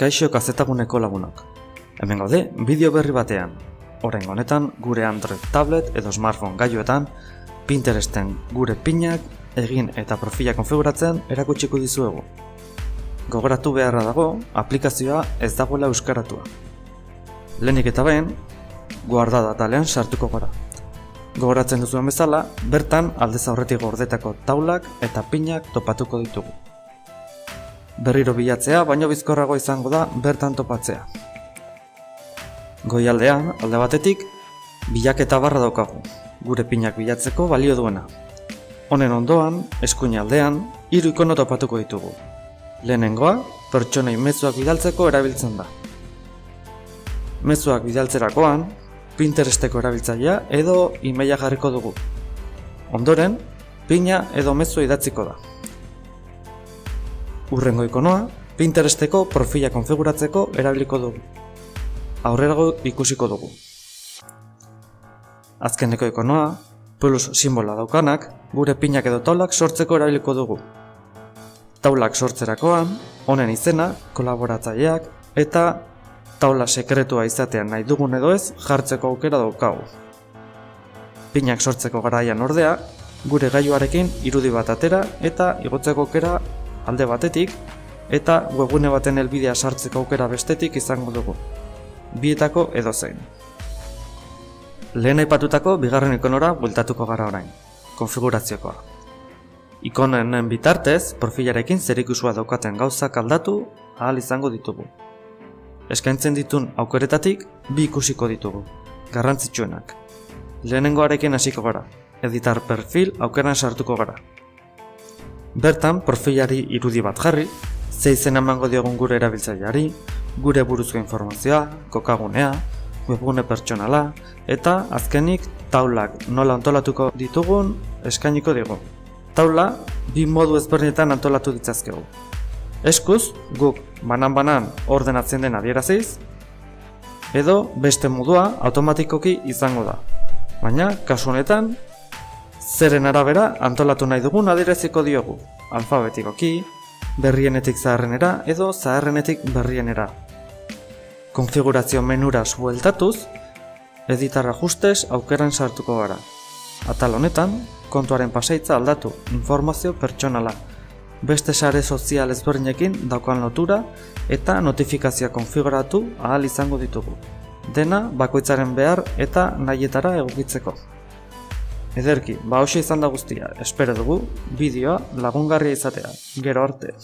Kaixo kazetaguneko lagunok. Hemen gaude, bideo berri batean. Oraingo honetan, gure Android tablet edo smartphone gailuetan, Pinteresten gure pinak egin eta profila konfiguratzen erakutsiko dizuegu. Gogoratu beharra dago, aplikazioa ez dagoela euskaratua. Lehenik eta behin, guardada atalean sartuko gara. Gogoratzen duzuen bezala, bertan aldez aurretik gordetako taulak eta pinak topatuko ditugu. Berriro bilatzea, baino bizkorrago izango da bertan topatzea. Goialdean, alde batetik, bilaketa barra daukagu, gure pinak bilatzeko balio duena. Honen ondoan, eskuin aldean, 3 ikono topatuko ditugu. Lehenengoa, pertsonei mezuak bidaltzeko erabiltzen da. Mezuak bidaltzerakoan, Pinteresteko erabiltzailea edo emaila jarriko dugu. Ondoren, pina edo mezua idatziko da. Hurrengo ikonoa, Pinteresteko profila konfiguratzeko erabiliko dugu. Aurrerago ikusiko dugu. Azkeneko ikonoa, plus sinbola daukanak, gure pinak edo taulak sortzeko erabiliko dugu. Taulak sortzerakoan, honen izena, kolaboratzaileak eta taula sekretua izatean nahi dugun edo ez jartzeko aukera daukagu. Pinak sortzeko garaian ordea, gure gailuarekin irudi bat atera eta igotzeko aukera alde batetik eta webgune baten helbidea sartzeko aukera bestetik izango dugu. Bietako edozein. Lehen aipatutako bigarren ikonora bueltatuko gara orain, konfiguraziokoa. Ikonen bitartez, profilarekin zerikusua daukaten gauzak aldatu ahal izango ditugu. Eskaintzen ditun aukeretatik 2 ikusiko ditugu, garrantzitsuenak. Lehenengoarekin hasiko gara, editar perfil aukeran sartuko gara. Bertan, profilari irudi bat jarri, ze izen emango diogun gure erabiltzaileari, gure buruzko informazioa, kokagunea, webgune pertsonala, eta azkenik taulak nola antolatuko ditugun eskainiko digu. Taula 2 modu ezberdinetan antolatu ditzazkegu. Eskuz, guk banan-banan ordenatzen den adieraziz, edo beste modua automatikoki izango da. Baina, kasu honetan, zeren arabera antolatu nahi dugun adieraziko diogu, alfabetikoki, berrienetik zaharrenera edo zaharrenetik berrienera. Konfigurazio menuraz bueltatuz, editar ajustes aukeran sartuko gara. Atal honetan, kontuaren pasaitza aldatu, informazio pertsonala, beste sare sozial ezberdinekin daukan lotura eta notifikazioa konfiguratu ahal izango ditugu. Dena bakoitzaren behar eta nahietara egokitzeko. Ederki, hauxe izan da guztia, espero dugu bideoa lagungarria izatea. Gero arte!